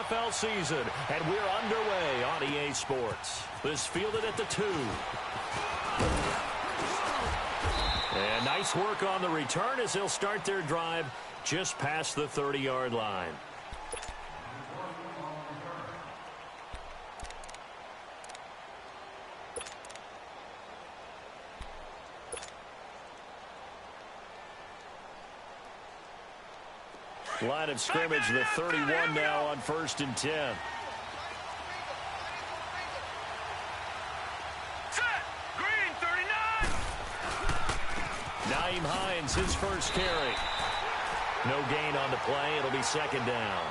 NFL season, and we're underway on EA Sports. This fielded at the 2. And nice work on the return as they'll start their drive just past the 30-yard line. Line of scrimmage, the 31 now on 1st and 10. Set. Green, 39. Nyheim Hines, his first carry. No gain on the play. It'll be 2nd down.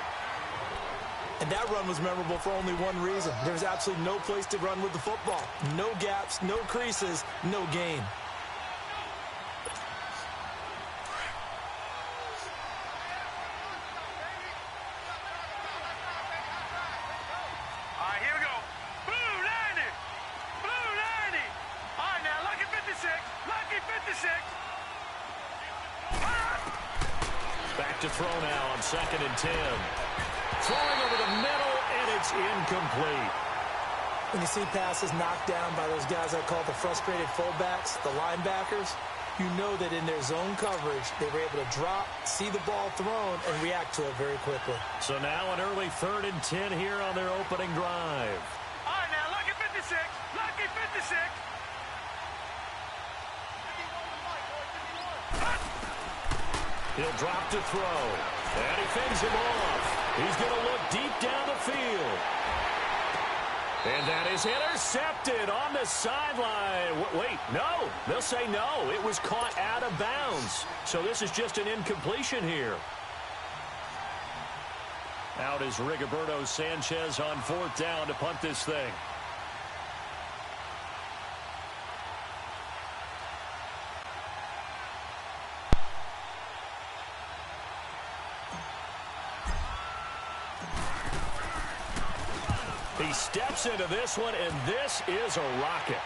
And that run was memorable for only one reason. There's absolutely no place to run with the football. No gaps, no creases, no gain. Back to throw now on 2nd and 10. Throwing over the middle, and it's incomplete. When you see passes knocked down by those guys I call the frustrated fullbacks, the linebackers, you know that in their zone coverage, they were able to drop, see the ball thrown, and react to it very quickly. So now an early 3rd and 10 here on their opening drive. All right, now, lucky 56. Lucky 56. He'll drop to throw. And he fends him off. He's going to look deep down the field. And that is intercepted on the sideline. Wait, no. They'll say no. It was caught out of bounds. So this is just an incompletion here. Out is Rigoberto Sanchez on 4th down to punt this thing. He steps into this one, and this is a rocket.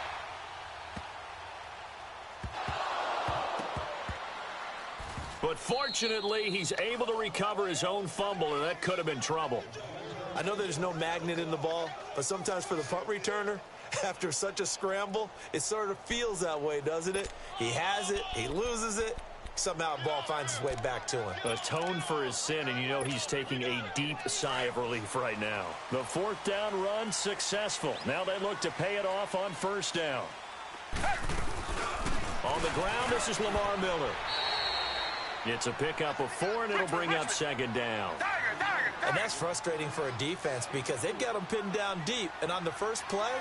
But fortunately, he's able to recover his own fumble, or that could have been trouble. I know there's no magnet in the ball, but sometimes for the punt returner, after such a scramble, it sort of feels that way, doesn't it? He has it, he loses it. Somehow the ball finds its way back to him. Atoned for his sin, and you know he's taking a deep sigh of relief right now. The 4th down run successful. Now they look to pay it off on 1st down. On the ground, this is Lamar Miller. It's a pickup of 4, and it'll bring up 2nd down. And that's frustrating for a defense because they've got them pinned down deep, and on the first play,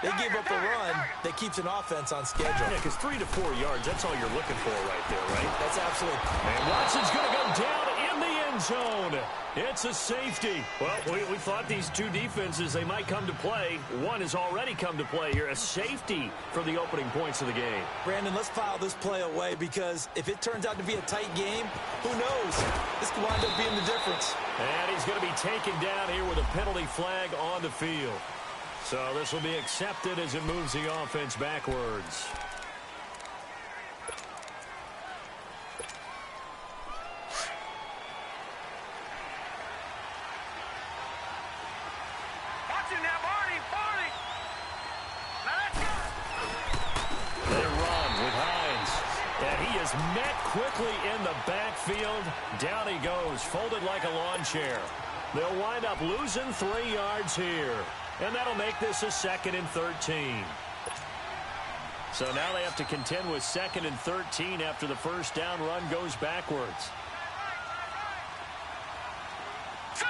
they give up a run that keeps an offense on schedule. Yeah, because 3 to 4 yards, that's all you're looking for right there, right? That's absolutely. And Watson's going to go down in the end zone. It's a safety. Well, we thought these two defenses, they might come to play. One has already come to play here. A safety for the opening points of the game. Brandon, let's file this play away because if it turns out to be a tight game, who knows? This could wind up being the difference. And he's going to be taken down here with a penalty flag on the field. So this will be accepted as it moves the offense backwards. Watch it now, Barney. Now let's go. They run with Hines. And he is met quickly in the backfield. Down he goes, folded like a lawn chair. They'll wind up losing 3 yards here. And that'll make this a 2nd and 13. So now they have to contend with 2nd and 13 after the first down run goes backwards. Set.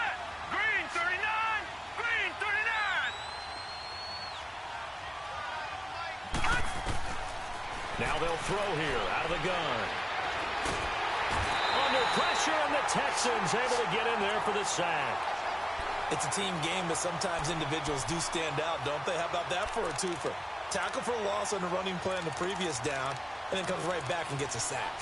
Green, 39. Green, 39. Now they'll throw here out of the gun. Under pressure, and the Texans able to get in there for the sack. It's a team game, but sometimes individuals do stand out, don't they? How about that for a twofer? Tackle for loss on the running play on the previous down, and then comes right back and gets a sack.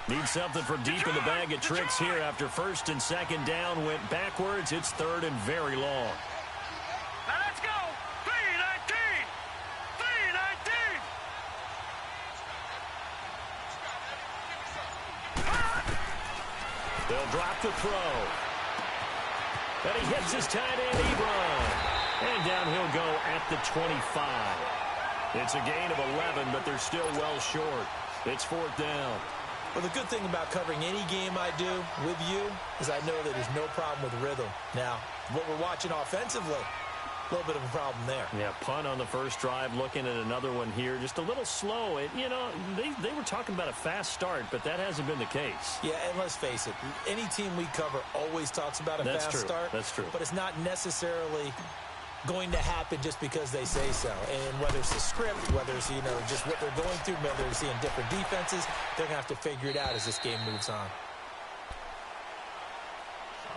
Need something from deep in the bag of tricks here after 1st and 2nd down went backwards. It's 3rd and very long. Now let's go. 3-19. 3-19. They'll drop the throw. And he hits his tight end, Ebron. And down he'll go at the 25. It's a gain of 11, but they're still well short. It's 4th down. Well, the good thing about covering any game I do with you is I know that there's no problem with rhythm. Now, what we're watching offensively, a little bit of a problem there. Yeah, punt on the first drive, looking at another one here. Just a little slow. You know, they were talking about a fast start, but that hasn't been the case. Yeah, and let's face it, any team we cover always talks about a fast start. That's true. But it's not necessarily going to happen just because they say so. And whether it's the script, whether it's, just what they're going through, whether they're seeing different defenses, they're going to have to figure it out as this game moves on.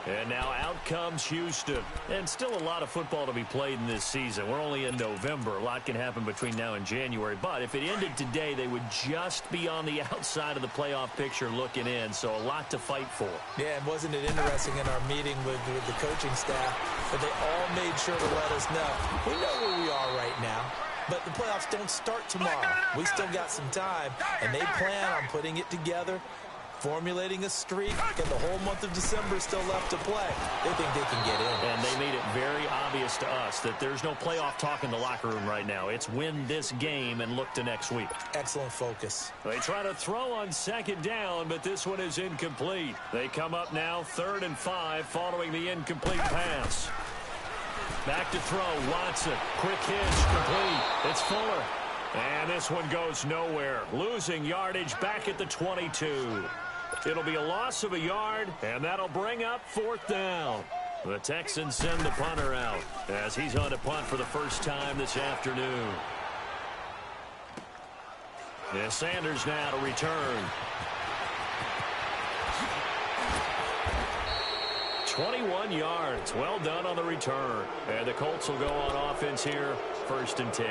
And now out comes Houston. And still a lot of football to be played in this season. We're only in November. A lot can happen between now and January. But if it ended today, they would just be on the outside of the playoff picture looking in. So a lot to fight for. Yeah, and wasn't it interesting in our meeting with the coaching staff that they all made sure to let us know, we know where we are right now. But the playoffs don't start tomorrow. We still got some time, and they plan on putting it together, formulating a streak, and the whole month of December is still left to play. They think they can get in. And they made it very obvious to us that there's no playoff talk in the locker room right now. It's win this game and look to next week. Excellent focus. They try to throw on 2nd down, but this one is incomplete. They come up now 3rd and 5 following the incomplete pass. Back to throw, Watson. Quick hitch, complete. It's Fuller. And this one goes nowhere. Losing yardage back at the 22. It'll be a loss of a yard, and that'll bring up 4th down. The Texans send the punter out as he's on to punt for the first time this afternoon. Yeah, Sanders now to return. 21 yards. Well done on the return. And the Colts will go on offense here, 1st and 10.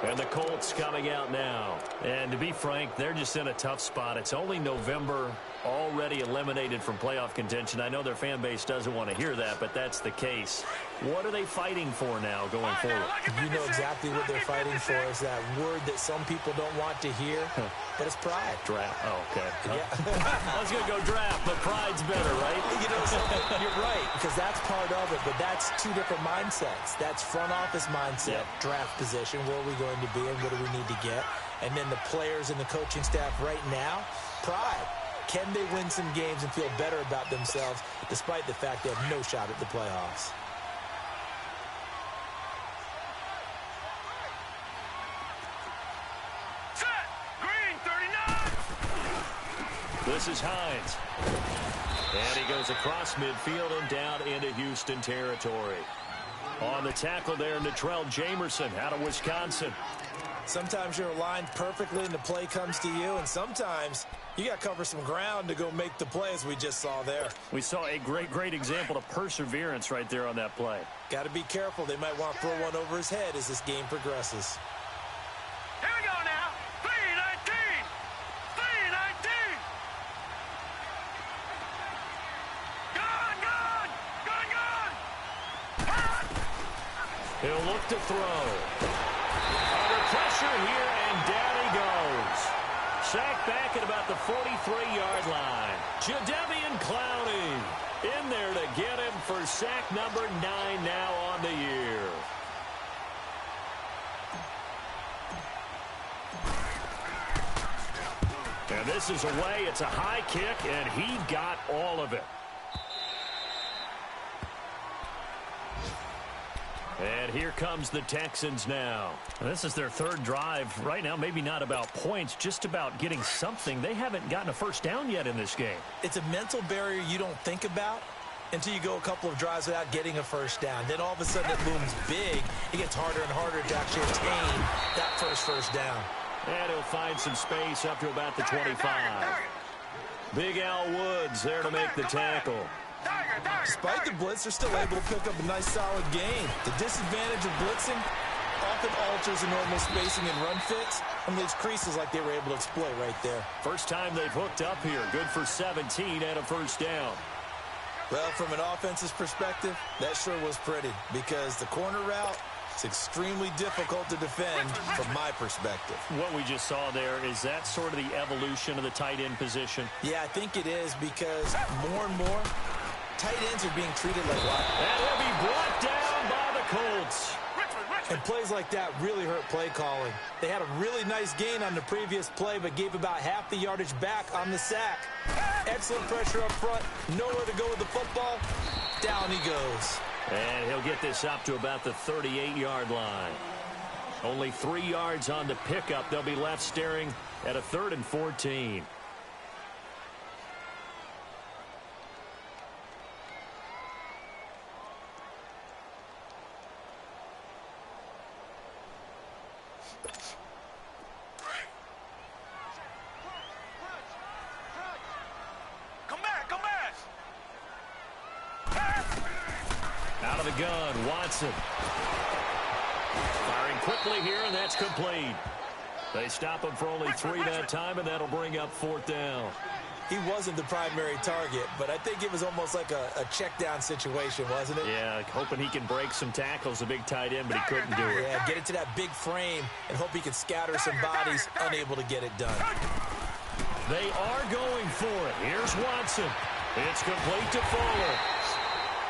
And the Colts coming out now. And to be frank, they're just in a tough spot. It's only November, already eliminated from playoff contention. I know their fan base doesn't want to hear that, but that's the case. What are they fighting for now going forward? You know exactly what they're fighting for. Is that word that some people don't want to hear, but it's pride. Draft. Oh, okay. Yeah. I was going to go draft, but pride's better, right? You're right, because that's part of it, but that's two different mindsets. That's front office mindset, draft position, where are we going to be and what do we need to get? And then the players and the coaching staff right now, pride. Can they win some games and feel better about themselves despite the fact they have no shot at the playoffs? This is Hines. And he goes across midfield and down into Houston territory. On the tackle there, Natrell Jamerson out of Wisconsin. Sometimes you're aligned perfectly and the play comes to you, and sometimes you got to cover some ground to go make the play, as we just saw there. We saw a great example of perseverance right there on that play. Got to be careful. They might want to throw one over his head as this game progresses. Here we go now. 3-19. 3-19. Gone. He'll look to throw. Under pressure here, and down he goes. Sacked back at about the 43-yard line. Jadeveon Clowney in there to get him for sack number 9 now on the year. And this is away. It's a high kick, and he got all of it. And here comes the Texans now. This is their 3rd drive right now. Maybe not about points, just about getting something. They haven't gotten a first down yet in this game. It's a mental barrier you don't think about until you go a couple of drives without getting a first down. Then all of a sudden it looms big. It gets harder and harder to actually attain that first down. And he'll find some space up to about the 25. Big Al Woods there to make the tackle. Despite the blitz, they're still able to pick up a nice, solid gain. The disadvantage of blitzing often alters the normal spacing and run fits, and those creases like they were able to exploit right there. First time they've hooked up here. Good for 17 and a first down. Well, from an offense's perspective, that sure was pretty because the corner route It's extremely difficult to defend from my perspective. What we just saw there, is that sort of the evolution of the tight end position? Yeah, I think it is, because more and more tight ends are being treated like what? And he'll be brought down by the Colts. And plays like that really hurt play calling. They had a really nice gain on the previous play, but gave about half the yardage back on the sack. Excellent pressure up front. Nowhere to go with the football. Down he goes. And he'll get this up to about the 38-yard line. Only 3 yards on the pickup. They'll be left staring at a 3rd and 14. Out of the gun, Watson. Firing quickly here, and that's complete. They stop him for only 3 that time, and that'll bring up 4th down. He wasn't the primary target, but I think it was almost like a check down situation, wasn't it? Yeah, hoping he can break some tackles, a big tight end, but he couldn't do it. Yeah, get into that big frame and hope he can scatter some bodies, unable to get it done. They are going for it. Here's Watson. It's complete to Fuller.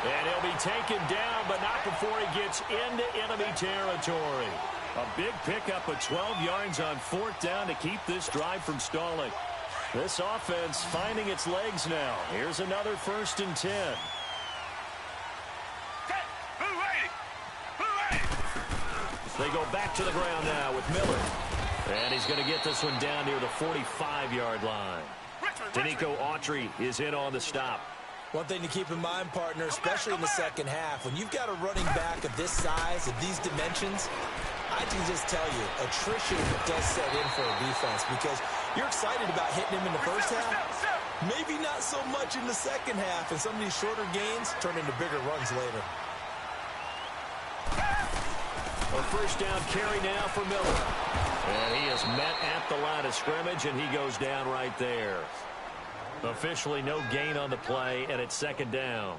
And he'll be taken down, but not before he gets into enemy territory. A big pickup of 12 yards on 4th down to keep this drive from stalling. This offense finding its legs now. Here's another 1st and 10. They go back to the ground now with Miller. And he's going to get this one down near the 45-yard line. Danico Autry is in on the stop. One thing to keep in mind, partner, especially in the second half, when you've got a running back of this size, of these dimensions, I can just tell you, attrition does set in for a defense, because you're excited about hitting him in the first half, maybe not so much in the second half, and some of these shorter gains turn into bigger runs later. A 1st down carry now for Miller. And he is met at the line of scrimmage, and he goes down right there. Officially no gain on the play, and it's 2nd down.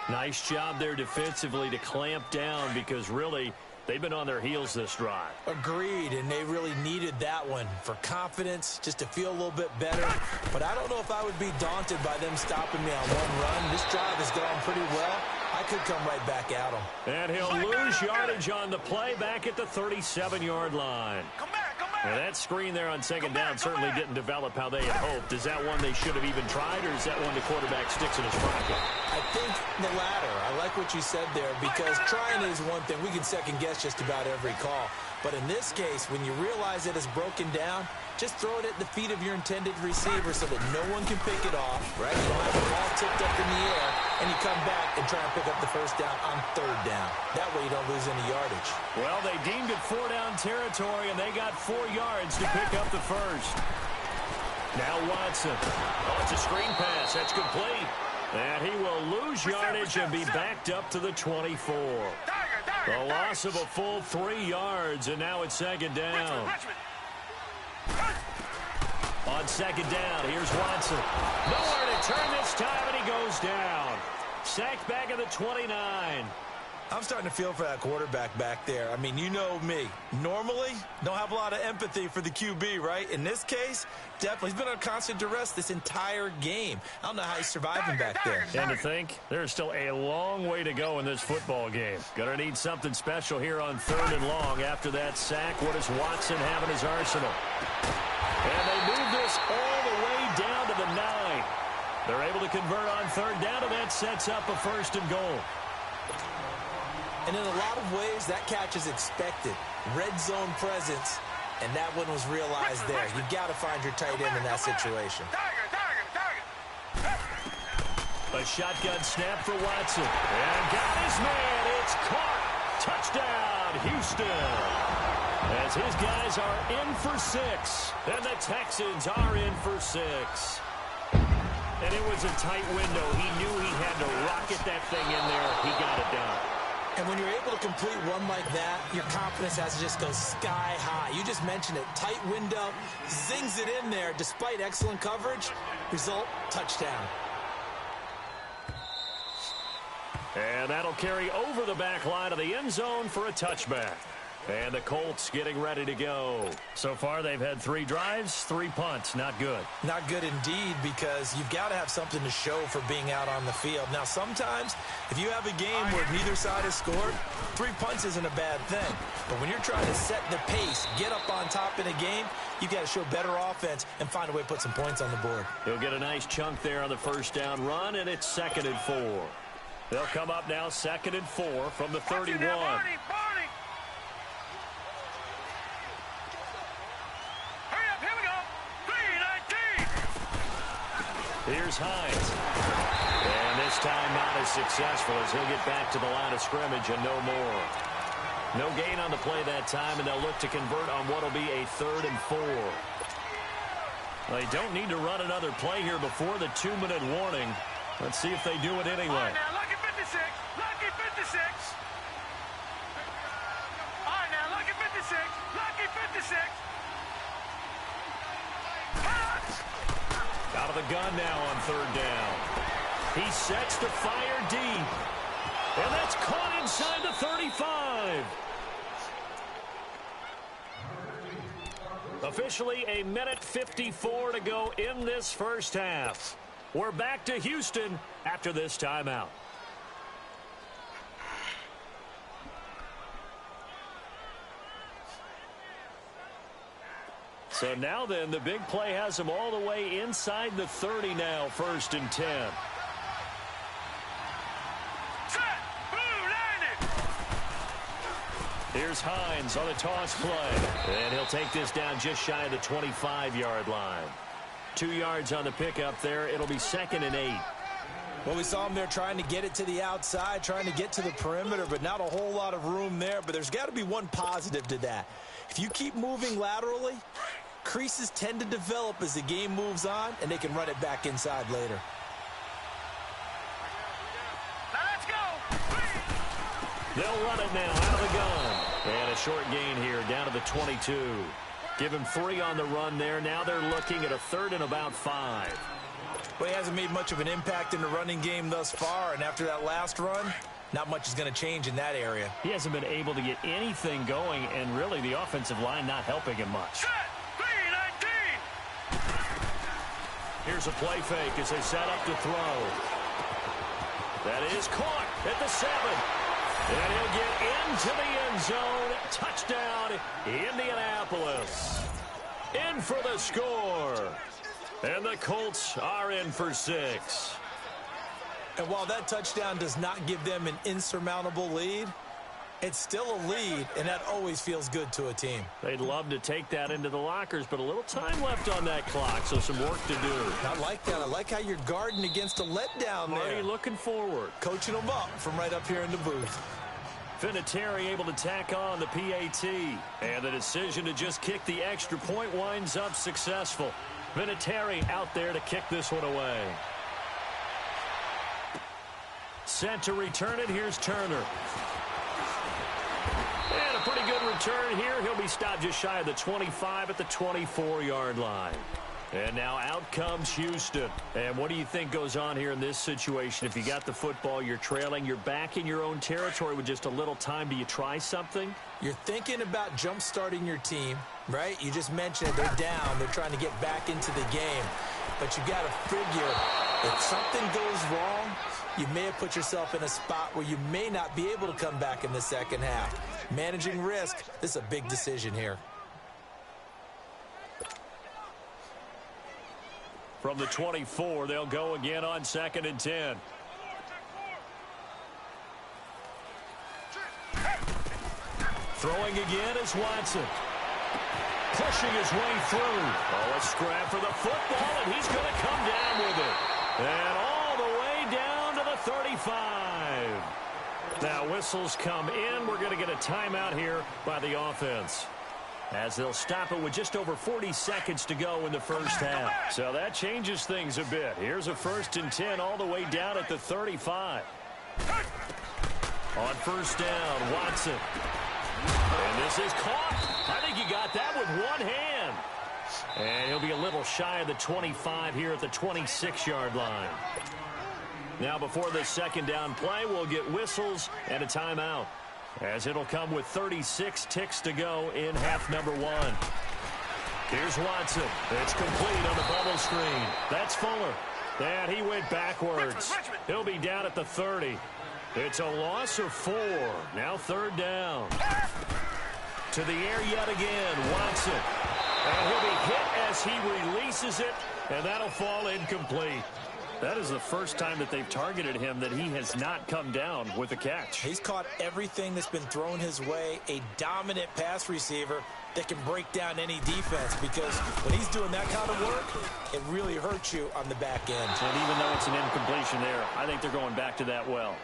Nice job there defensively to clamp down, because really they've been on their heels this drive. Agreed, and they really needed that one for confidence, just to feel a little bit better. But I don't know if I would be daunted by them stopping me on one run. This drive has gone pretty well. I could come right back at him. And he'll lose yardage on the play back at the 37-yard line. And that screen there on 2nd down certainly didn't develop how they had hoped. Is that one they should have even tried, or is that one the quarterback sticks in his pocket? I think the latter. I like what you said there, because trying is one thing. We can second-guess just about every call. But in this case, when you realize that it's broken down, just throw it at the feet of your intended receiver so that no one can pick it off, right? You don't have the ball tipped up in the air, and you come back and try and pick up the 1st down on 3rd down. That way you don't lose any yardage. Well, they deemed it 4-down territory, and they got 4 yards to pick up the 1st. Now Watson. Oh, it's a screen pass. That's complete. And he will lose yardage and be backed up to the 24. A loss of a full 3 yards, and now it's 2nd down. On 2nd down, here's Watson. Nowhere to turn this time, and he goes down. Sacked back at the 29. I'm starting to feel for that quarterback back there. I mean, you know me. Normally, don't have a lot of empathy for the QB, right? In this case, definitely. He's been on constant duress this entire game. I don't know how he's surviving back there. And to think, there's still a long way to go in this football game. Gonna need something special here on 3rd and long. After that sack, what does Watson have in his arsenal? And they move this all the way down to the 9. They're able to convert on 3rd down, and that sets up a 1st and goal. And in a lot of ways, that catch is expected. Red zone presence, and that one was realized there. You've got to find your tight end in that situation. A shotgun snap for Watson. And got his man. It's caught. Touchdown, Houston. As his guys are in for 6. And the Texans are in for 6. And it was a tight window. He knew he had to rocket that thing in there. He got it done. And when you're able to complete one like that, your confidence has to just go sky high. You just mentioned it. Tight window, zings it in there despite excellent coverage. Result, touchdown. And that'll carry over the back line of the end zone for a touchback. And the Colts getting ready to go. So far, they've had 3 drives, 3 punts. Not good. Not good indeed, because you've got to have something to show for being out on the field. Now, sometimes, if you have a game where neither side has scored, 3 punts isn't a bad thing. But when you're trying to set the pace, get up on top in a game, you've got to show better offense and find a way to put some points on the board. He'll get a nice chunk there on the first down run, and it's 2nd and 4. They'll come up now 2nd and 4 from the 31. Here's Hines. And this time not as successful as he'll get back to the line of scrimmage and no more. No gain on the play that time, and they'll look to convert on what will be a 3rd and 4. They don't need to run another play here before the 2-minute warning. Let's see if they do it anyway. All right, now, lucky 56. Lucky 56. All right, now, lucky 56. Lucky 56. Out of the gun now on 3rd down. He sets to fire deep. And that's caught inside the 35. Officially a minute 54 to go in this first half. We're back to Houston after this timeout. So now then, the big play has him all the way inside the 30 now, 1st and 10. Set, blue, landed. Here's Hines on a toss play. And he'll take this down just shy of the 25-yard line. 2 yards on the pickup there. It'll be 2nd and 8. Well, we saw him there trying to get it to the outside, trying to get to the perimeter, but not a whole lot of room there. But there's got to be one positive to that. If you keep moving laterally, creases tend to develop as the game moves on, and they can run it back inside later. Now let's go. They'll run it now out of the gun. And a short gain here down to the 22. Give him 3 on the run there. Now they're looking at a 3rd and about 5. Well, he hasn't made much of an impact in the running game thus far, and after that last run, not much is going to change in that area. He hasn't been able to get anything going, and really the offensive line not helping him much. Set, 3-19. Here's a play fake as they set up to throw. That is caught at the 7. And he'll get into the end zone. Touchdown, Indianapolis. In for the score. And the Colts are in for 6. And while that touchdown does not give them an insurmountable lead, it's still a lead, and that always feels good to a team. They'd love to take that into the lockers, but a little time left on that clock, so some work to do. I like that. I like how you're guarding against a letdown there. Already looking forward. Coaching them up from right up here in the booth. Vinatieri able to tack on the PAT. And the decision to just kick the extra point winds up successful. Vinatieri out there to kick this one away. Set to return it. Here's Turner. And a pretty good return here. He'll be stopped just shy of the 25 at the 24-yard line. And now out comes Houston. And what do you think goes on here in this situation? If you got the football, you're trailing, you're back in your own territory with just a little time. Do you try something? You're thinking about jump-starting your team, right? You just mentioned it. They're down. They're trying to get back into the game. But you got to figure if something goes wrong, you may have put yourself in a spot where you may not be able to come back in the second half. Managing risk, this is a big decision here. From the 24, they'll go again on 2nd and 10. Throwing again is Watson. Pushing his way through. Oh, a scrap for the football, and he's going to come down with it. And all the way down to the 35. Now, whistles come in. We're going to get a timeout here by the offense, as they'll stop it with just over 40 seconds to go in the first half. So that changes things a bit. Here's a 1st and 10 all the way down at the 35. On 1st down, Watson. And this is caught. I think he got that with one hand. And he'll be a little shy of the 25 here at the 26-yard line. Now before this second down play, we'll get whistles and a timeout, as it'll come with 36 ticks to go in half number one. Here's Watson. It's complete on the bubble screen. That's Fuller. And he went backwards. He'll be down at the 30. It's a loss of 4. Now third down. To the air yet again, Watson. And he'll be hit as he releases it, and that'll fall incomplete. That is the first time that they've targeted him that he has not come down with a catch. He's caught everything that's been thrown his way. A dominant pass receiver that can break down any defense, because when he's doing that kind of work, it really hurts you on the back end. And even though it's an incompletion there, I think they're going back to that well.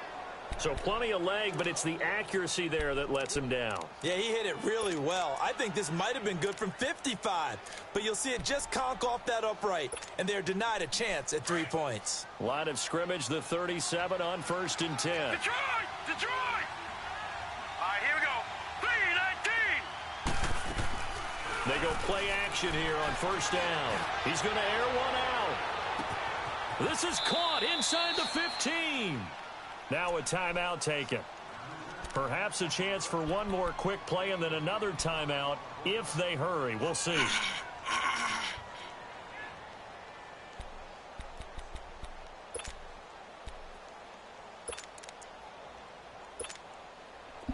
So plenty of leg, but it's the accuracy there that lets him down. Yeah, he hit it really well. I think this might have been good from 55, but you'll see it just conk off that upright, and they're denied a chance at 3 points. Line of scrimmage, the 37 on 1st and 10. Detroit! Detroit! All right, here we go. 3-19. They go play action here on 1st down. He's going to air one out. This is caught inside the 15. Now a timeout taken. Perhaps a chance for one more quick play and then another timeout if they hurry. We'll see.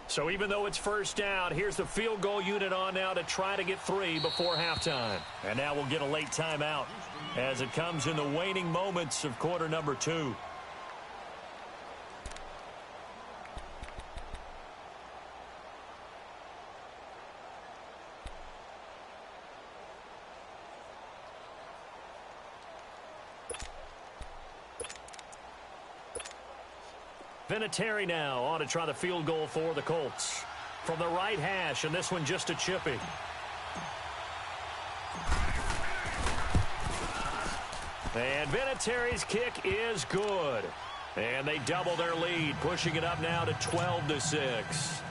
So even though it's 1st down, here's the field goal unit on now to try to get 3 before halftime. And now we'll get a late timeout as it comes in the waning moments of quarter number 2. Vinatieri now on to try the field goal for the Colts. From the right hash, and this one just a chippy. And Vinatieri's kick is good. And they double their lead, pushing it up now to 12-6.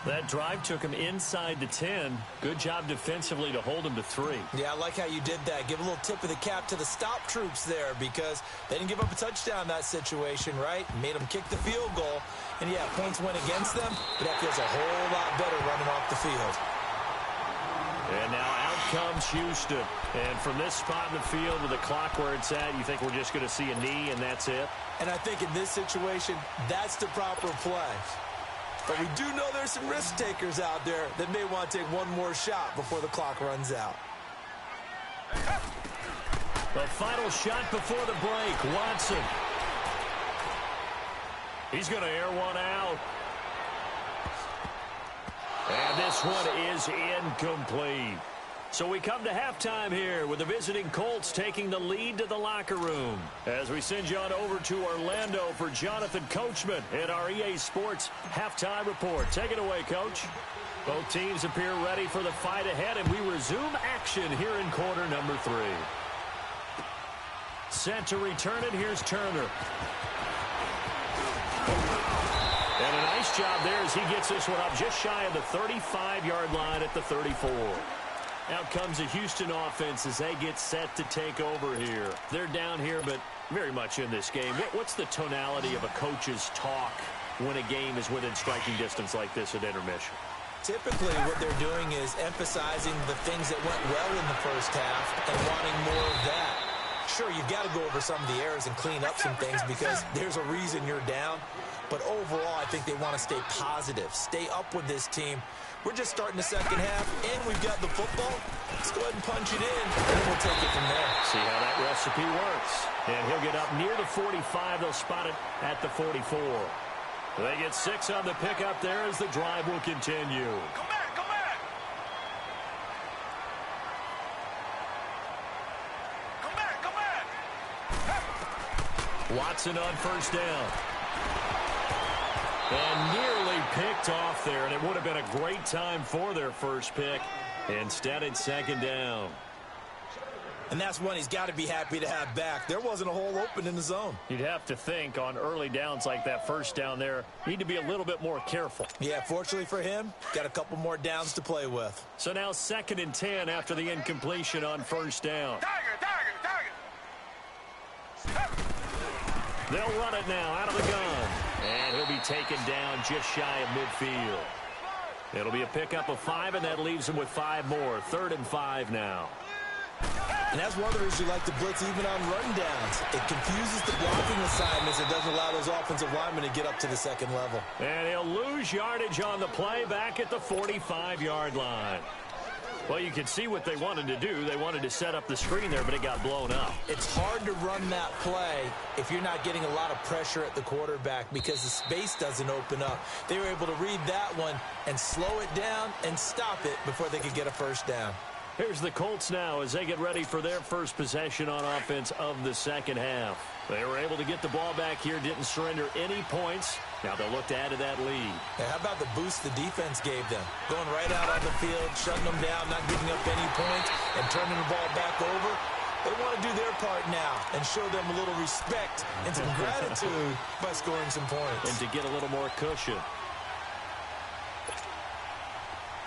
That drive took him inside the 10. Good job defensively to hold him to 3. Yeah, I like how you did that. Give a little tip of the cap to the stop troops there, because they didn't give up a touchdown in that situation, right? Made them kick the field goal. And, yeah, points went against them, but that feels a whole lot better running off the field. And now out comes Houston. And from this spot in the field with the clock where it's at, you think we're just going to see a knee and that's it? And I think in this situation, that's the proper play. But we do know there's some risk takers out there that may want to take one more shot before the clock runs out. The final shot before the break, Watson. He's going to air one out. And this one is incomplete. So we come to halftime here with the visiting Colts taking the lead to the locker room. As we send you on over to Orlando for Jonathan Coachman in our EA Sports Halftime Report. Take it away, Coach. Both teams appear ready for the fight ahead, and we resume action here in quarter number 3. Set to return it, here's Turner. And a nice job there as he gets this one up just shy of the 35-yard line at the 34. Out comes the Houston offense as they get set to take over here. They're down here, but very much in this game. What's the tonality of a coach's talk when a game is within striking distance like this at intermission? Typically, what they're doing is emphasizing the things that went well in the first half and wanting more of that. Sure, you've got to go over some of the errors and clean up some things because there's a reason you're down. But overall, I think they want to stay positive, stay up with this team. We're just starting the second half, and we've got the football. Let's go ahead and punch it in, and we'll take it from there. See how that recipe works. And he'll get up near the 45. They'll spot it at the 44. They get 6 on the pickup there as the drive will continue. Come back, come back. Come back, come back. Watson on first down. And nearly picked off there, and it would have been a great time for their first pick. Instead, it's second down. And that's one he's got to be happy to have back. There wasn't a hole open in the zone. You'd have to think on early downs like that first down there, need to be a little bit more careful. Yeah, fortunately for him, got a couple more downs to play with. So now 2nd and 10 after the incompletion on first down. Tiger, tiger, tiger. They'll run it now out of the gun. And he'll be taken down just shy of midfield. It'll be a pickup of 5, and that leaves him with 5 more. 3rd and 5 now. And that's one of the reasons you like to blitz even on run downs. It confuses the blocking assignments. It doesn't allow those offensive linemen to get up to the second level. And he'll lose yardage on the play back at the 45-yard line. Well, you can see what they wanted to do. They wanted to set up the screen there, but it got blown up. It's hard to run that play if you're not getting a lot of pressure at the quarterback because the space doesn't open up. They were able to read that one and slow it down and stop it before they could get a first down. Here's the Colts now as they get ready for their first possession on offense of the second half. They were able to get the ball back here, didn't surrender any points. Now they'll look to add to that lead. Hey, how about the boost the defense gave them? Going right out on the field, shutting them down, not giving up any points, and turning the ball back over. They want to do their part now and show them a little respect and some gratitude by scoring some points. And to get a little more cushion.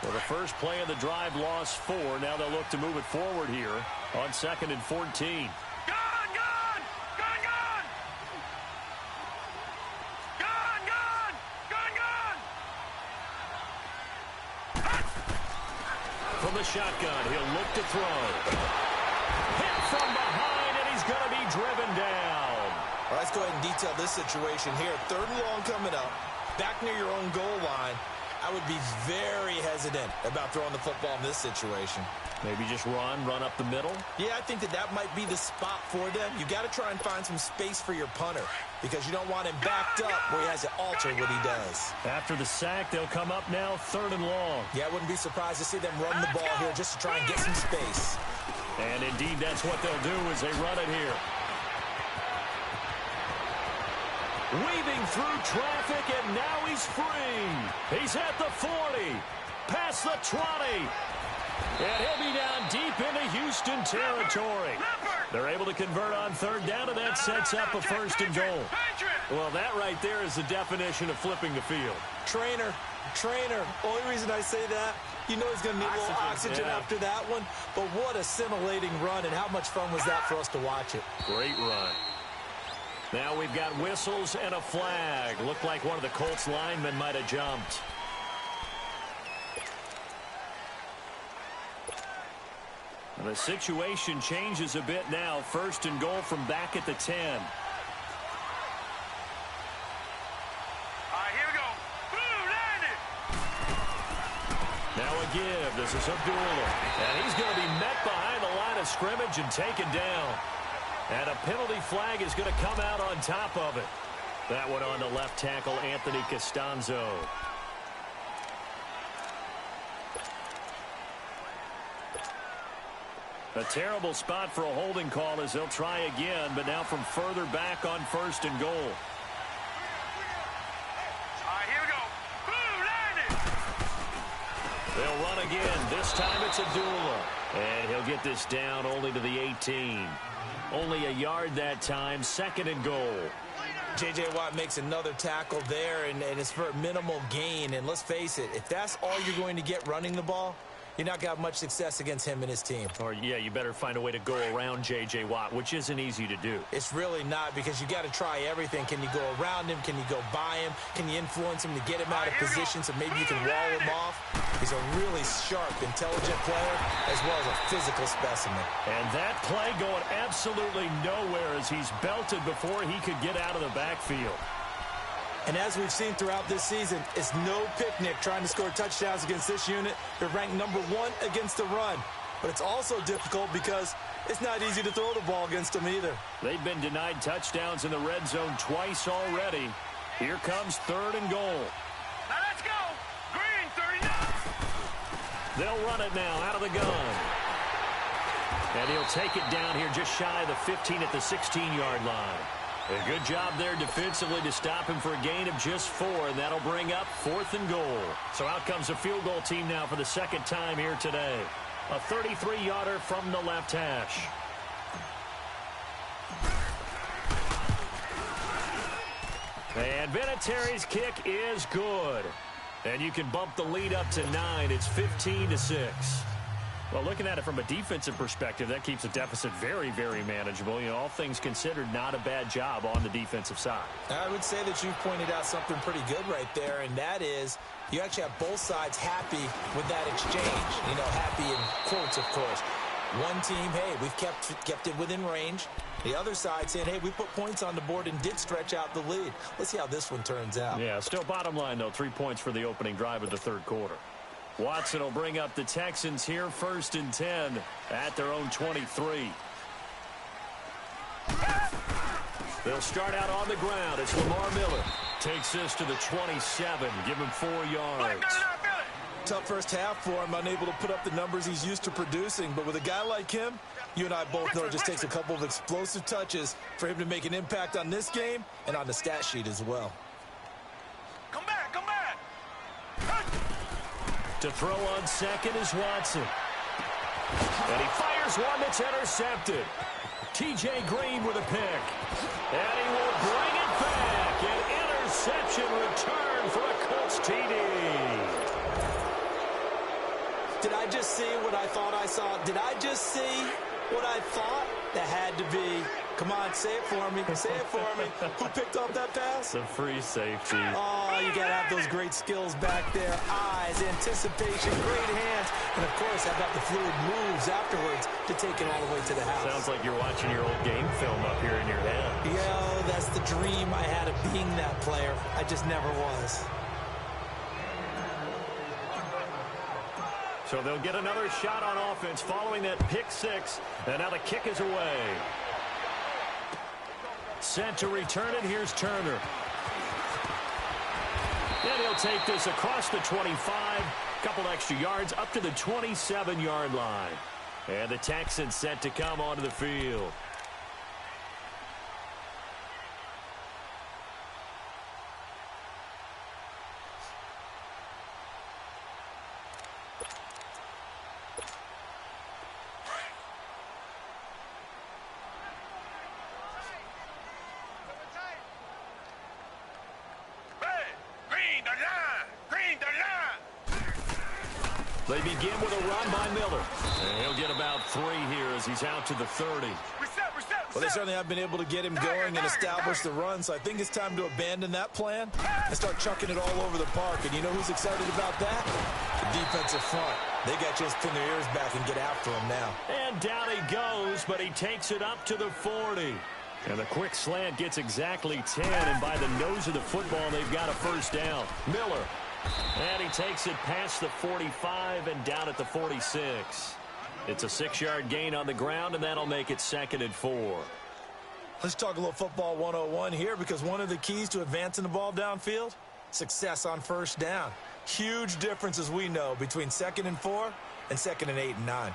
Well, the first play of the drive lost 4. Now they'll look to move it forward here on 2nd and 14. From the shotgun, he'll look to throw. Hit from behind, and he's going to be driven down. All right, let's go ahead and detail this situation here. 3rd and long coming up, back near your own goal line. I would be very hesitant about throwing the football in this situation. Maybe just run up the middle? Yeah, I think that might be the spot for them. You got to try and find some space for your punter because you don't want him backed up where he has to alter what he does. After the sack, they'll come up now 3rd and long. Yeah, I wouldn't be surprised to see them run the ball here just to try and get some space. And indeed, that's what they'll do as they run it here. Weaving through traffic, and now he's free. He's at the 40, past the 20. And he'll be down deep into Houston territory. They're able to convert on 3rd down, and that sets up a 1st and goal. Well, that right there is the definition of flipping the field. Trainer. Only reason I say that, you know he's going to need a little oxygen after that one. But what a scintillating run, and how much fun was that for us to watch it. Great run. Now we've got whistles and a flag. Looked like one of the Colts linemen might have jumped. And the situation changes a bit now. 1st and goal from back at the 10. All right, here we go. Boom, landed. Now a give. This is Abdullah. And he's going to be met behind the line of scrimmage and taken down. And a penalty flag is going to come out on top of it. That one on the left tackle, Anthony Costanzo. A terrible spot for a holding call as they'll try again, but now from further back on 1st and goal. All right, here we go. Boom, landed. They'll run again. This time it's Abdullah. And he'll get this down only to the 18. Only a yard that time, 2nd and goal. J.J. Watt makes another tackle there, and it's for a minimal gain. And let's face it, if that's all you're going to get running the ball, you're not going to have much success against him and his team. Or, yeah, you better find a way to go around J.J. Watt, which isn't easy to do. It's really not because you got to try everything. Can you go around him? Can you go by him? Can you influence him to get him out of position so maybe you can wall him off? He's a really sharp, intelligent player as well as a physical specimen. And that play going absolutely nowhere as he's belted before he could get out of the backfield. And as we've seen throughout this season, it's no picnic trying to score touchdowns against this unit. They're ranked number 1 against the run. But it's also difficult because it's not easy to throw the ball against them either. They've been denied touchdowns in the red zone twice already. Here comes 3rd and goal. Now let's go. Green, 39. They'll run it now out of the gun. And he'll take it down here just shy of the 15 at the 16-yard line. A good job there defensively to stop him for a gain of just 4, and that'll bring up 4th and goal. So out comes the field goal team now for the 2nd time here today. A 33-yarder from the left hash. And Vinatieri's kick is good. And you can bump the lead up to 9. It's 15-6. Well, looking at it from a defensive perspective, that keeps the deficit very, very manageable. You know, all things considered, not a bad job on the defensive side. I would say that you've pointed out something pretty good right there, and that is you actually have both sides happy with that exchange. You know, happy in quotes, of course. One team, hey, we've kept it within range. The other side saying, hey, we put points on the board and did stretch out the lead. Let's see how this one turns out. Yeah, still bottom line, though, 3 points for the opening drive of the third quarter. Watson will bring up the Texans here, 1st and 10 at their own 23. They'll start out on the ground. It's Lamar Miller. Takes this to the 27. Give him 4 yards. Tough first half for him, unable to put up the numbers he's used to producing. But with a guy like him, you and I both know it just takes a couple of explosive touches for him to make an impact on this game and on the stat sheet as well. Come back, come back. To throw on second is Watson. And he fires one that's intercepted. T.J. Green with a pick. And he will bring it back. An interception return for a Colts TD. Did I just see what I thought I saw? Did I just see what I thought? That had to be. Come on, say it for me. Say it for me. Who picked up that pass? The free safety. Oh, you got to have those great skills back there. Eyes, anticipation, great hands. And, of course, how about the fluid moves afterwards to take it all the way to the house? Sounds like you're watching your old game film up here in your head. Yeah, that's the dream I had of being that player. I just never was. So they'll get another shot on offense following that pick six. And now the kick is away. Set to return it. Here's Turner. And he'll take this across the 25. Couple extra yards up to the 27-yard line. And the Texans set to come onto the field. They begin with a run by Miller. And he'll get about 3 here as he's out to the 30. Well, they certainly have been able to get him going and establish the run, so I think it's time to abandon that plan and start chucking it all over the park. And you know who's excited about that? The defensive front. They got just pin their ears back and get after him now. And down he goes, but he takes it up to the 40. And the quick slant gets exactly 10, and by the nose of the football, they've got a first down. Miller. And he takes it past the 45 and down at the 46. It's a 6-yard gain on the ground, and that'll make it 2nd and 4. Let's talk a little football 101 here, because one of the keys to advancing the ball downfield, success on first down. Huge difference, as we know, between 2nd and 4 and 2nd and 8 and 9.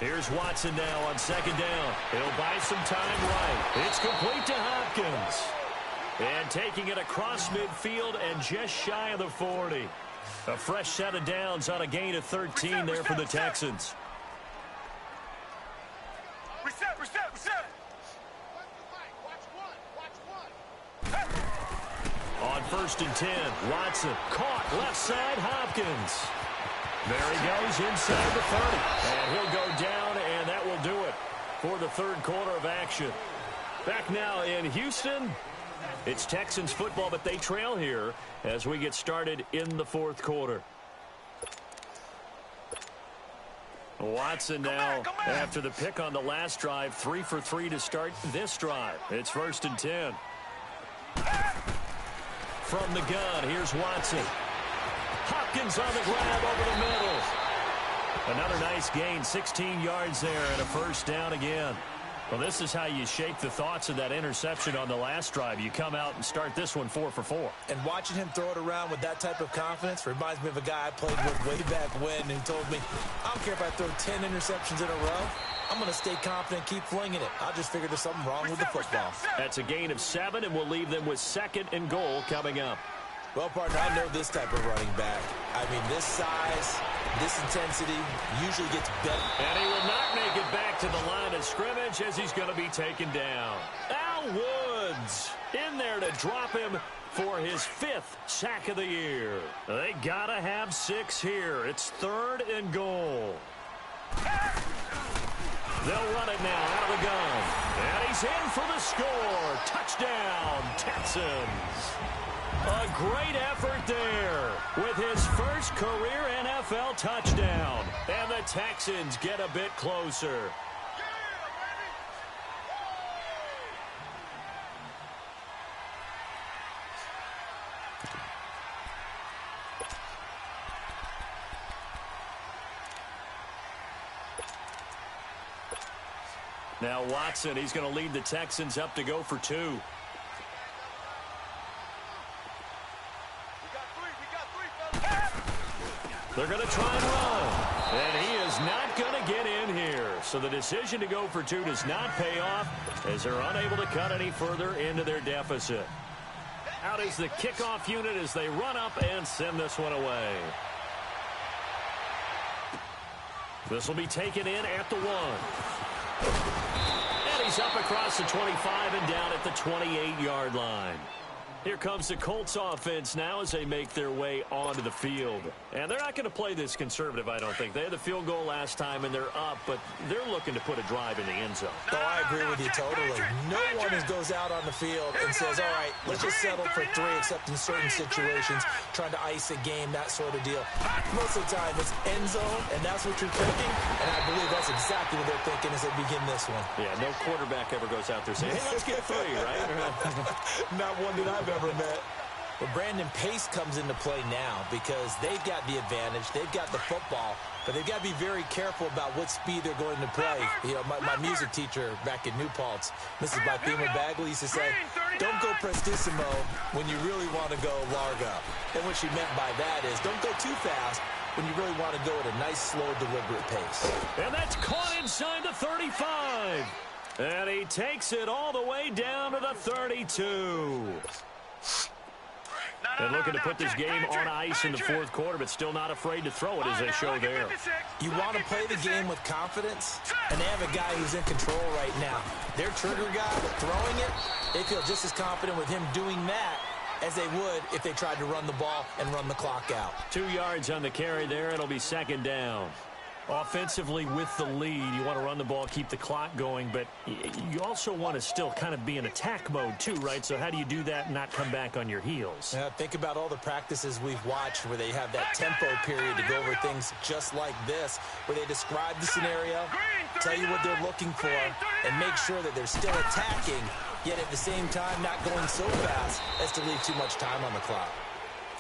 Here's Watson now on 2nd down. He'll buy some time right. It's complete to Hopkins. And taking it across midfield and just shy of the 40. A fresh set of downs on a gain of 13 there for the Texans. Reset. On 1st and 10, Watson caught left side, Hopkins. There he goes inside the 30. And he'll go down, and that will do it for the third quarter of action. Back now in Houston, it's Texans football, but they trail here as we get started in the fourth quarter. Watson now, after the pick on the last drive, 3 for 3 to start this drive. It's 1st and 10. From the gun, here's Watson. Hopkins on the grab over the middle. Another nice gain, 16 yards there, and a first down again. Well, this is how you shape the thoughts of that interception on the last drive. You come out and start this one 4 for 4. And watching him throw it around with that type of confidence reminds me of a guy I played with way back when, and he told me, I don't care if I throw 10 interceptions in a row. I'm going to stay confident, keep flinging it. I just figured there's something wrong with the football. That's a gain of 7, and we'll leave them with 2nd and goal coming up. Well, partner, I know this type of running back. I mean, this size, this intensity usually gets better. And he will not make it back to the line of scrimmage as he's going to be taken down. Al Woods in there to drop him for his 5th sack of the year. They got to have 6 here. It's 3rd and goal. They'll run it now out of the gun. And he's in for the score. Touchdown, Texans. A great effort there with his first career NFL touchdown. And the Texans get a bit closer. Now Watson, he's going to lead the Texans up to go for 2. They're going to try and run. And he is not going to get in here. So the decision to go for 2 does not pay off as they're unable to cut any further into their deficit. Out is the kickoff unit as they run up and send this one away. This will be taken in at the 1. And he's up across the 25 and down at the 28-yard line. Here comes the Colts offense now as they make their way onto the field. And they're not going to play this conservative, I don't think. They had the field goal last time, and they're up, but they're looking to put a drive in the end zone. Oh, I agree with you totally. No one goes out on the field and says, all right, let's just settle for 3, except in certain situations, trying to ice a game, that sort of deal. Most of the time, it's end zone, and that's what you're thinking, and I believe that's exactly what they're thinking as they begin this one. Yeah, no quarterback ever goes out there saying, hey, let's get 3, right? Not one that I've ever met. Well, Brandon, pace comes into play now because they've got the advantage. They've got the football, but they've got to be very careful about what speed they're going to play. You know, my music teacher back in New Paltz, Mrs. Bythema Bagley, used to say, don't go prestissimo when you really want to go larga. And what she meant by that is don't go too fast when you really want to go at a nice, slow, deliberate pace. And that's caught inside the 35. And he takes it all the way down to the 32. And looking to put this game on ice in the 4th quarter, but still not afraid to throw it as they show there. You want to play the game with confidence, and they have a guy who's in control right now. Their trigger guy throwing it, they feel just as confident with him doing that as they would if they tried to run the ball and run the clock out. 2 yards on the carry there. It'll be 2nd down. Offensively with the lead, you want to run the ball, keep the clock going, but you also want to still kind of be in attack mode too, right? So how do you do that and not come back on your heels? Think about all the practices we've watched where they have that tempo period to go over things just like this, where they describe the scenario, tell you what they're looking for, and make sure that they're still attacking, yet at the same time not going so fast as to leave too much time on the clock.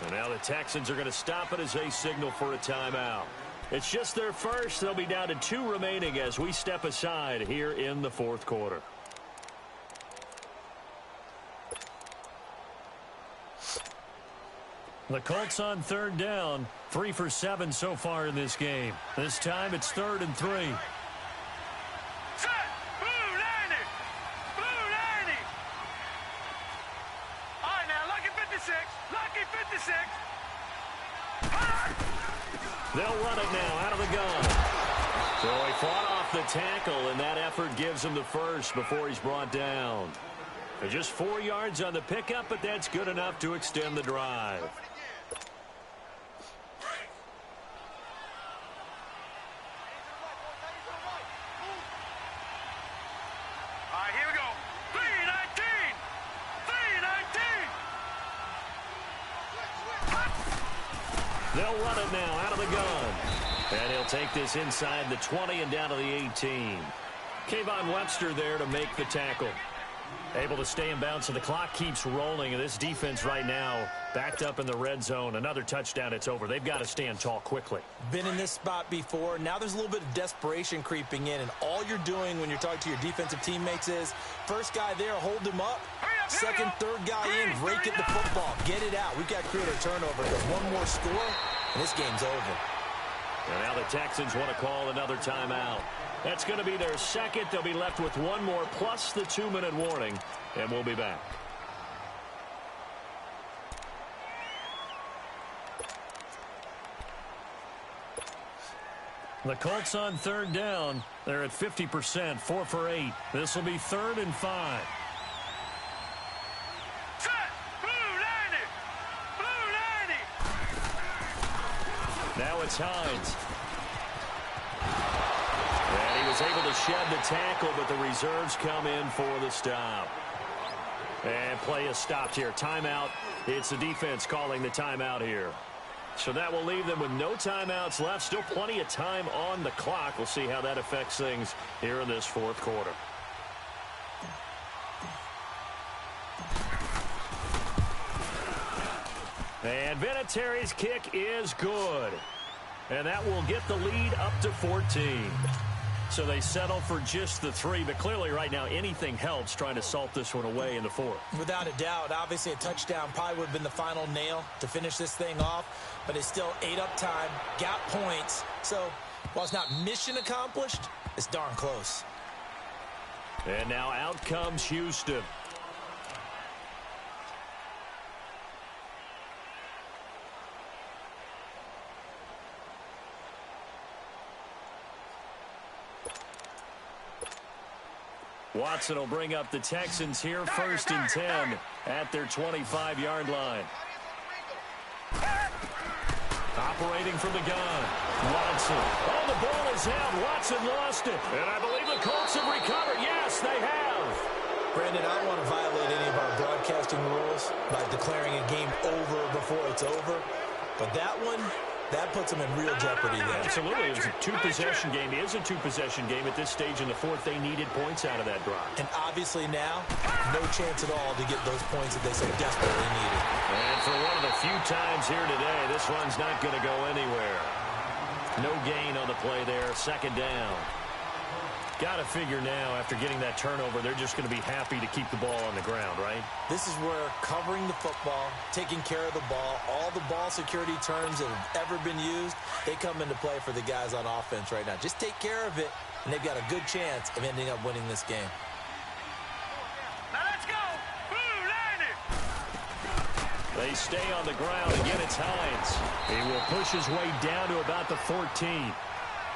And now the Texans are going to stop it as they signal for a timeout. It's just their first. They'll be down to 2 remaining as we step aside here in the 4th quarter. The Colts on 3rd down. 3 for 7 so far in this game. This time it's 3rd and 3. Set! Blue 90! Blue 90! All right, now, lucky 56. Lucky 56. They'll run it now out of the gun. So he fought off the tackle, and that effort gives him the first before he's brought down. Just 4 yards on the pickup, but that's good enough to extend the drive. All right, here we go. 319! 319! They'll run it now out of the gun. And he'll take this inside the 20 and down to the 18. Kayvon Webster there to make the tackle. Able to stay in bounds, so the clock keeps rolling. And this defense right now backed up in the red zone. Another touchdown, it's over. They've got to stand tall quickly. Been in this spot before. Now there's a little bit of desperation creeping in. And all you're doing when you're talking to your defensive teammates is, first guy there, hold him up. Second, third guy in, rake at the football. Get it out. We've got to create a turnover because one more score, and this game's over. And now the Texans want to call another timeout. That's going to be their second. They'll be left with one more plus the 2-minute warning, and we'll be back. The Colts on third down. They're at 50%, 4 for 8. This will be 3rd and 5. Set. Blue 90. Blue 90. Now it's Hines. And he was able to shed the tackle, but the reserves come in for the stop. And play is stopped here. Timeout. It's the defense calling the timeout here. So that will leave them with no timeouts left. Still plenty of time on the clock. We'll see how that affects things here in this 4th quarter. And Vinatieri's kick is good. And that will get the lead up to 14. So they settle for just the 3, but clearly right now anything helps trying to salt this one away in the 4th. Without a doubt, obviously a touchdown probably would have been the final nail to finish this thing off, but it's still ate up time, got points. So while it's not mission accomplished, it's darn close. And now out comes Houston. Watson will bring up the Texans here, 1st and 10 at their 25-yard line. Operating from the gun, Watson. Oh, the ball is out. Watson lost it. And I believe the Colts have recovered. Yes, they have. Brandon, I don't want to violate any of our broadcasting rules by declaring a game over before it's over, but that one, that puts them in real jeopardy there. Absolutely. It was a 2-possession game. It is a 2-possession game at this stage in the 4th. They needed points out of that drive. And obviously now, no chance at all to get those points that they so desperately needed. And for one of the few times here today, this run's not going to go anywhere. No gain on the play there. 2nd down. Got to figure now, after getting that turnover, they're just going to be happy to keep the ball on the ground, right? This is where covering the football, taking care of the ball, all the ball security terms that have ever been used, they come into play for the guys on offense right now. Just take care of it, and they've got a good chance of ending up winning this game. Now let's go. Blue 90. They stay on the ground. Again, it's Hines. He will push his way down to about the 14.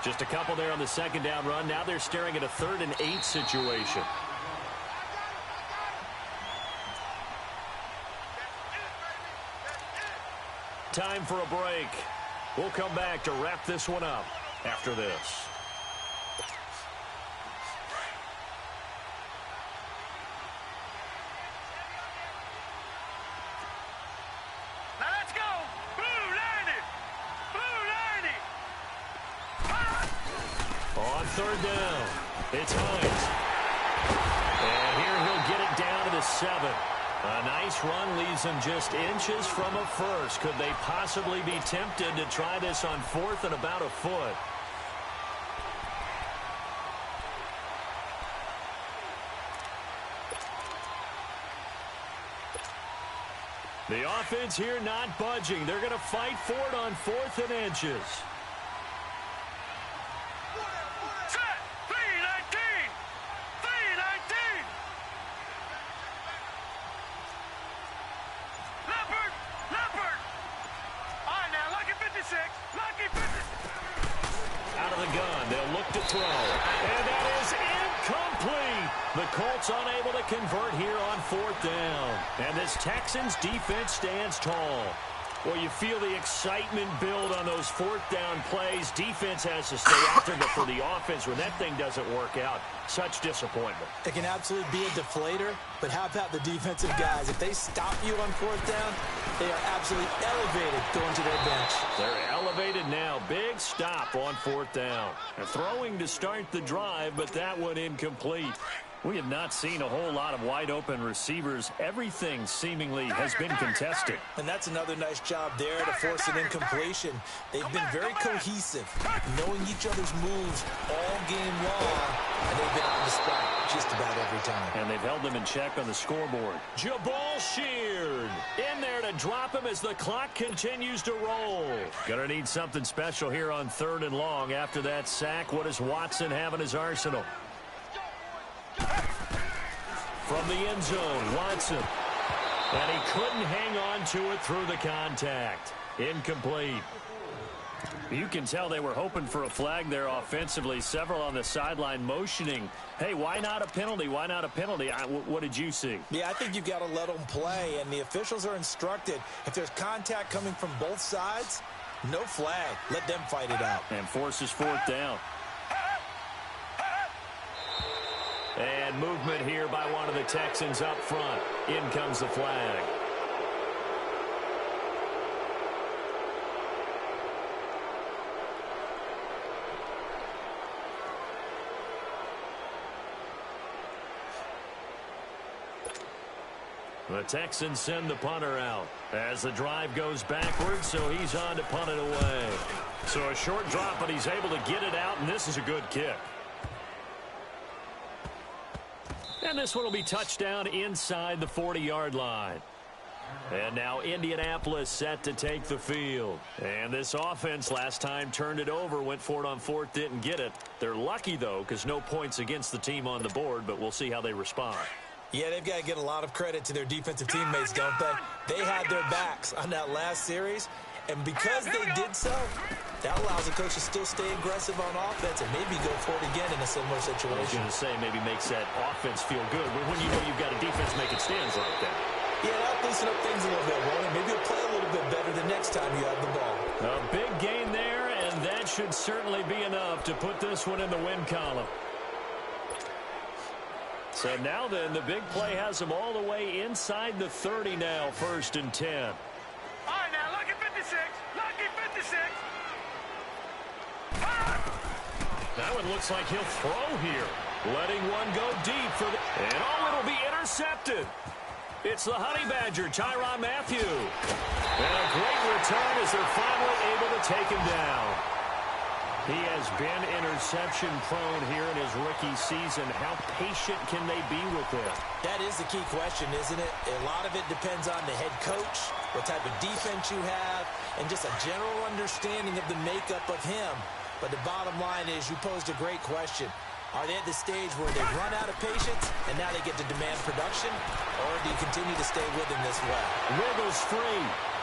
Just a couple there on the 2nd down run. Now they're staring at a 3rd and 8 situation. Time for a break. We'll come back to wrap this one up after this. Now let's go. Blue 90. Blue 90. On 3rd down, it's Hines. And here he'll get it down to the 7. A nice run leaves him just inches from a first. Could they possibly be tempted to try this on 4th and about a foot? The offense here not budging. They're going to fight for it on 4th and inches. Set. 319. 319. Leopard. Leopard. All right, now, lucky 56. Lucky 56. Out of the gun, they'll look to throw. And that is incomplete. The Colts unable to convert here on 4th down. And this Texans defense stands tall. Well, you feel the excitement build on those 4th down plays. Defense has to stay after, but for the offense, when that thing doesn't work out, such disappointment. It can absolutely be a deflator, but how about the defensive guys? If they stop you on 4th down, they are absolutely elevated going to their bench. They're elevated now. Big stop on 4th down. They're throwing to start the drive, but that one incomplete. We have not seen a whole lot of wide-open receivers. Everything seemingly has been contested. And that's another nice job there to force an incompletion. They've been very cohesive, knowing each other's moves all game long, and they've been on the spot just about every time. And they've held them in check on the scoreboard. Jabal Sheard in there to drop him as the clock continues to roll. Gonna need something special here on 3rd and long. After that sack, what does Watson have in his arsenal? From the end zone, Watson. And he couldn't hang on to it through the contact. Incomplete. You can tell they were hoping for a flag there offensively. Several on the sideline motioning, hey, why not a penalty? Why not a penalty? What did you see? Yeah, I think you've got to let them play, and the officials are instructed. If there's contact coming from both sides, no flag. Let them fight it out. And forces fourth down. And movement here by one of the Texans up front. In comes the flag. The Texans send the punter out as the drive goes backwards, so he's on to punt it away. So a short drop, but he's able to get it out, and this is a good kick. And this one will be touchdown inside the 40-yard line. And now Indianapolis set to take the field. And this offense last time turned it over, went for it on fourth, didn't get it. They're lucky, though, because no points against the team on the board, but we'll see how they respond. Yeah, they've got to get a lot of credit to their defensive teammates, don't they? They had their backs on that last series, and because they did so, that allows the coach to still stay aggressive on offense and maybe go for it again in a similar situation. I was going to say maybe makes that offense feel good, but when you know you've got a defense making stands like that. Yeah, that'll loosen up things a little bit, Roman. Maybe you'll play a little bit better the next time you have the ball. A big gain there, and that should certainly be enough to put this one in the win column. So now then, the big play has them all the way inside the 30 now, 1st and 10. All right, now, lucky 56. Lucky 56. That one looks like he'll throw here. Letting one go deep for the... And it'll be intercepted. It's the Honey Badger, Tyrann Mathieu. And a great return as they're finally able to take him down. He has been interception-prone here in his rookie season. How patient can they be with it? That is the key question, isn't it? A lot of it depends on the head coach, what type of defense you have, and just a general understanding of the makeup of him. But the bottom line is you posed a great question. Are they at the stage where they run out of patience, and now they get to demand production? Or do you continue to stay with him this way? Wiggles free.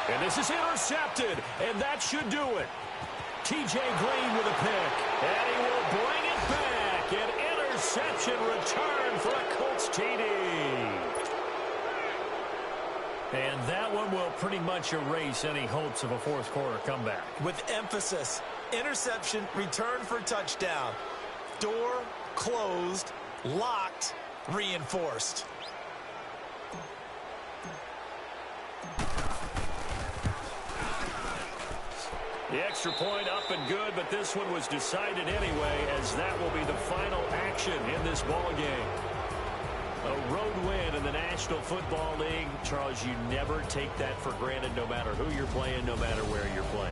And this is intercepted, and that should do it. T.J. Green with a pick, and he will bring it back. An interception return for a Colts TD. And that one will pretty much erase any hopes of a fourth quarter comeback. With emphasis, interception, return for touchdown. Door closed, locked, reinforced. The extra point up and good, but this one was decided anyway, as that will be the final action in this ball game. A road win in the National Football League. Charles, you never take that for granted, no matter who you're playing, no matter where you're playing.